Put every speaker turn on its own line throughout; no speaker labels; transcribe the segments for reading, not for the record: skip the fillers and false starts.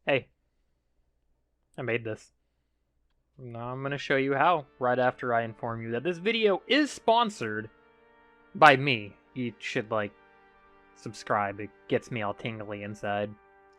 Hey, I made this. Now I'm going to show you how, right after I inform you that this video is sponsored by me. You should, subscribe. It gets me all tingly inside.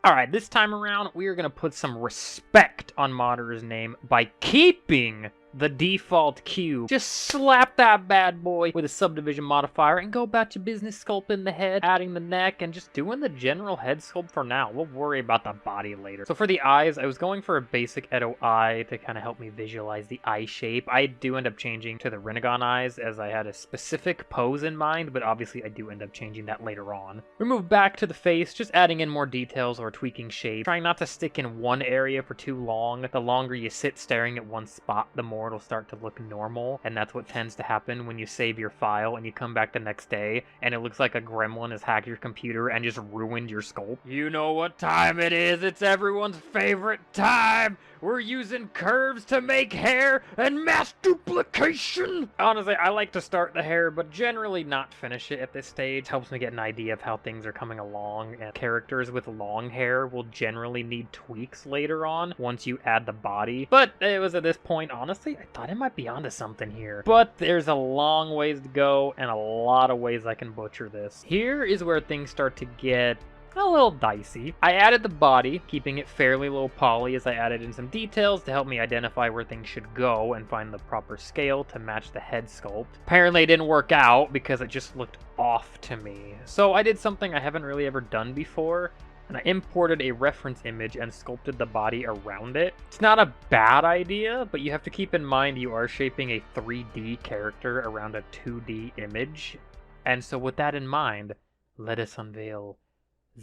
Alright, this time around, we are going to put some respect on Madara's name by keeping the default cube. Just slap that bad boy with a subdivision modifier and go about your business sculpting the head, adding the neck, and just doing the general head sculpt for now. We'll worry about the body later. So for the eyes, I was going for a basic Edo eye to kind of help me visualize the eye shape. I do end up changing to the Rinnegan eyes as I had a specific pose in mind, but obviously I do end up changing that later on. We move back to the face, just adding in more details or tweaking shape. Trying not to stick in one area for too long. The longer you sit staring at one spot, the more it'll start to look normal, and that's what tends to happen when you save your file and you come back the next day and it looks like a gremlin has hacked your computer and just ruined your sculpt. You know what time it is. It's everyone's favorite time. We're using curves to make hair and mass duplication. Honestly, I like to start the hair, but generally not finish it at this stage. Helps me get an idea of how things are coming along, and characters with long hair will generally need tweaks later on once you add the body. But it was at this point, honestly, I thought I might be onto something here. But there's a long ways to go and a lot of ways I can butcher this. Here is where things start to get a little dicey. I added the body, keeping it fairly low poly as I added in some details to help me identify where things should go and find the proper scale to match the head sculpt. Apparently it didn't work out because it just looked off to me. So I did something I haven't really ever done before, and I imported a reference image and sculpted the body around it. It's not a bad idea, but you have to keep in mind you are shaping a 3D character around a 2D image. And so with that in mind, let us unveil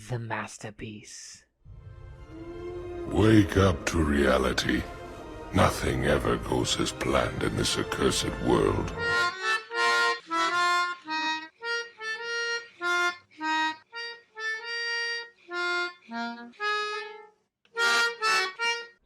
the masterpiece.
Wake up to reality. Nothing ever goes as planned in this accursed world.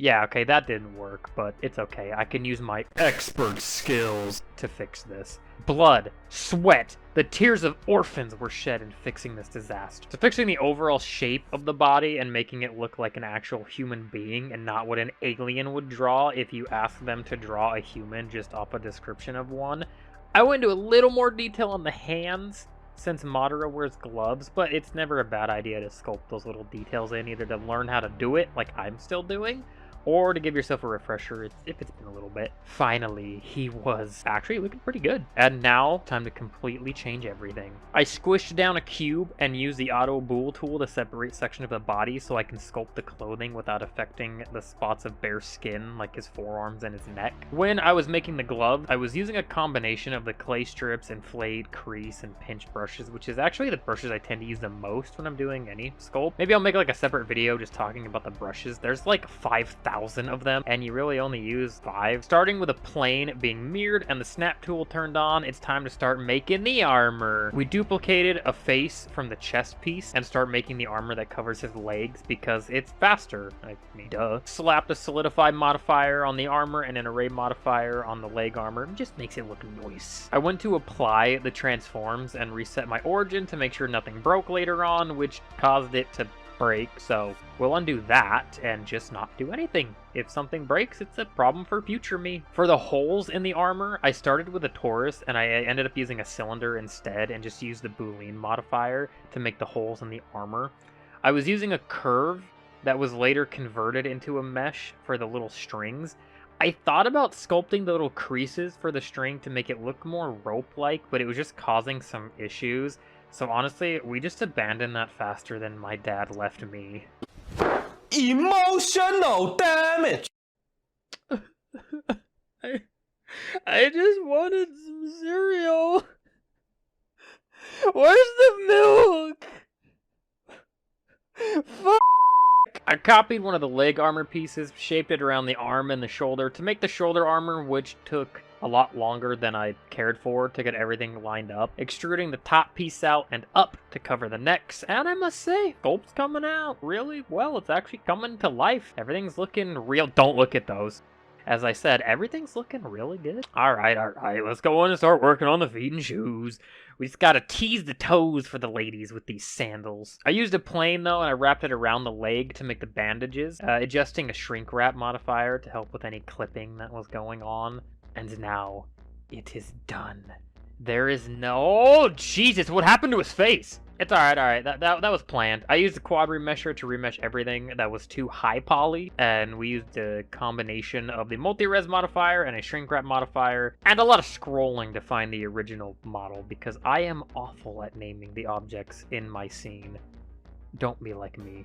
Yeah, okay, that didn't work, but it's okay. I can use my expert skills to fix this. Blood, sweat, the tears of orphans were shed in fixing this disaster. So fixing the overall shape of the body and making it look like an actual human being and not what an alien would draw if you ask them to draw a human just off a description of one. I went into a little more detail on the hands, since Madara wears gloves, but it's never a bad idea to sculpt those little details in, either to learn how to do it, like I'm still doing, or to give yourself a refresher if it's been a little bit. Finally, he was actually looking pretty good. And now, time to completely change everything. I squished down a cube and used the auto bool tool to separate section of the body so I can sculpt the clothing without affecting the spots of bare skin, like his forearms and his neck. When I was making the glove, I was using a combination of the clay strips, inflate, crease, and pinch brushes, which is actually the brushes I tend to use the most when I'm doing any sculpt. Maybe I'll make like a separate video just talking about the brushes. There's like 5,000 of them, and you really only use 5. Starting with a plane being mirrored and the snap tool turned on, it's time to start making the armor. We duplicated a face from the chest piece and start making the armor that covers his legs because it's faster. I mean, duh. Slapped a solidify modifier on the armor and an array modifier on the leg armor. It just makes it look nice. I went to apply the transforms and reset my origin to make sure nothing broke later on, which caused it to break, so we'll undo that and just not do anything. If something breaks, it's a problem for future me. For the holes in the armor, I started with a torus and I ended up using a cylinder instead and just used the Boolean modifier to make the holes in the armor. I was using a curve that was later converted into a mesh for the little strings. I thought about sculpting the little creases for the string to make it look more rope-like, but it was just causing some issues. So honestly, we just abandoned that faster than my dad left me.
Emotional damage!
I just wanted some cereal. Where's the milk? Fuck. I copied one of the leg armor pieces, shaped it around the arm and the shoulder to make the shoulder armor, which took a lot longer than I cared for to get everything lined up. Extruding the top piece out and up to cover the necks, and I must say, sculpt's coming out really well. It's actually coming to life. Everything's looking real. Don't look at those. as I said, everything's looking really good. All right, let's go on and start working on the feet and shoes. We just gotta tease the toes for the ladies with these sandals. I used a plane though, and I wrapped it around the leg to make the bandages, adjusting a shrink wrap modifier to help with any clipping that was going on. And now, it is done. There is no... Oh, Jesus, what happened to his face? It's alright, that was planned. I used the quad remesher to remesh everything that was too high poly, and we used a combination of the multi-res modifier and a shrink wrap modifier, and a lot of scrolling to find the original model, because I am awful at naming the objects in my scene. Don't be like me.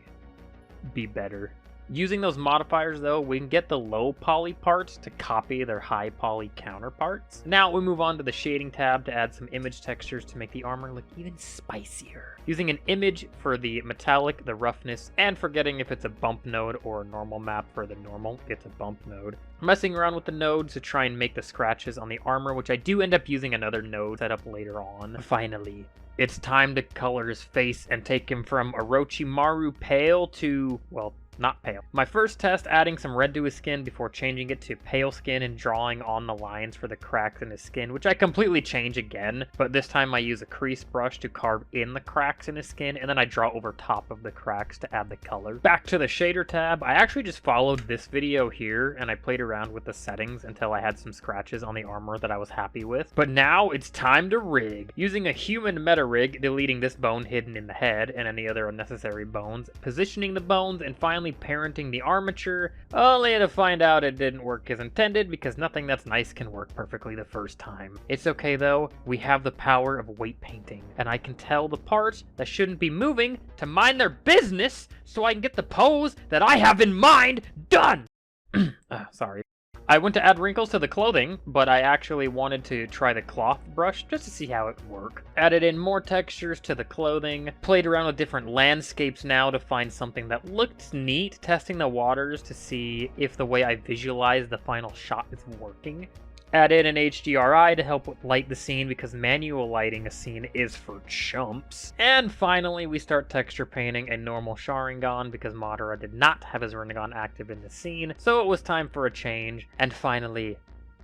Be better. Using those modifiers though, we can get the low poly parts to copy their high poly counterparts. Now we move on to the shading tab to add some image textures to make the armor look even spicier. Using an image for the metallic, the roughness, and forgetting if it's a bump node or a normal map for the normal, it's a bump node. Messing around with the nodes to try and make the scratches on the armor, which I do end up using another node set up later on. Finally, it's time to color his face and take him from Orochimaru pale to, well, not pale. My first test, adding some red to his skin before changing it to pale skin and drawing on the lines for the cracks in his skin, which I completely change again, but this time I use a crease brush to carve in the cracks in his skin, and then I draw over top of the cracks to add the color. Back to the shader tab, I actually just followed this video here, and I played around with the settings until I had some scratches on the armor that I was happy with. But now it's time to rig. Using a human meta rig, deleting this bone hidden in the head and any other unnecessary bones, positioning the bones, and finally parenting the armature, only to find out it didn't work as intended because nothing that's nice can work perfectly the first time. It's okay though, we have the power of weight painting, and I can tell the parts that shouldn't be moving to mind their business so I can get the pose that I have in mind done! Sorry. I went to add wrinkles to the clothing, but I actually wanted to try the cloth brush just to see how it worked. Added in more textures to the clothing, played around with different landscapes now to find something that looked neat, testing the waters to see if the way I visualized the final shot is working. Added an HDRI to help light the scene because manual lighting a scene is for chumps. And finally, we start texture painting a normal Sharingan because Madara did not have his Rinnegan active in the scene, so it was time for a change. And finally,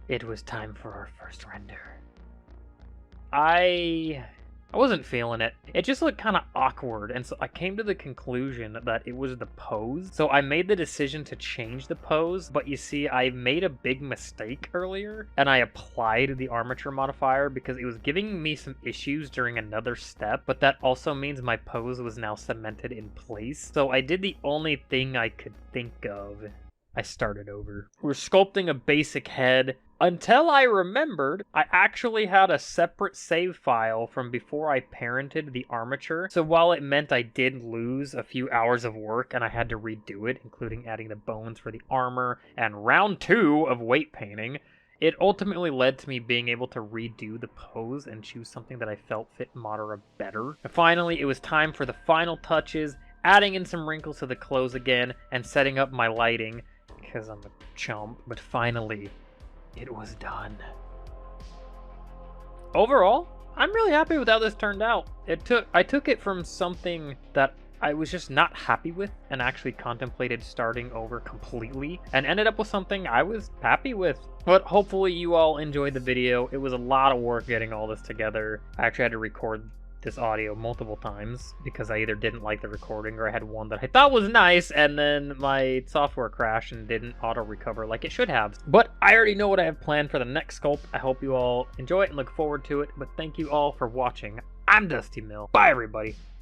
it was time for our first render. I wasn't feeling it. It just looked kind of awkward, and so I came to the conclusion that it was the pose. So I made the decision to change the pose, but you see, I made a big mistake earlier, and I applied the armature modifier because it was giving me some issues during another step, but that also means my pose was now cemented in place. So I did the only thing I could think of. I started over. We're sculpting a basic head. Until I remembered, I actually had a separate save file from before I parented the armature, so while it meant I did lose a few hours of work and I had to redo it, including adding the bones for the armor and round 2 of weight painting, it ultimately led to me being able to redo the pose and choose something that I felt fit Madara better. And finally, it was time for the final touches, adding in some wrinkles to the clothes again, and setting up my lighting, because I'm a chump, but finally, it was done. Overall, I'm really happy with how this turned out. I took it from something that I was just not happy with and actually contemplated starting over completely, and ended up with something I was happy with. But hopefully you all enjoyed the video. It was a lot of work getting all this together. I actually had to record this audio multiple times because I either didn't like the recording or I had one that I thought was nice and then my software crashed and didn't auto recover like it should have. But I already know what I have planned for the next sculpt. I hope you all enjoy it and look forward to it, but thank you all for watching. I'm Dusty Mill. Bye everybody.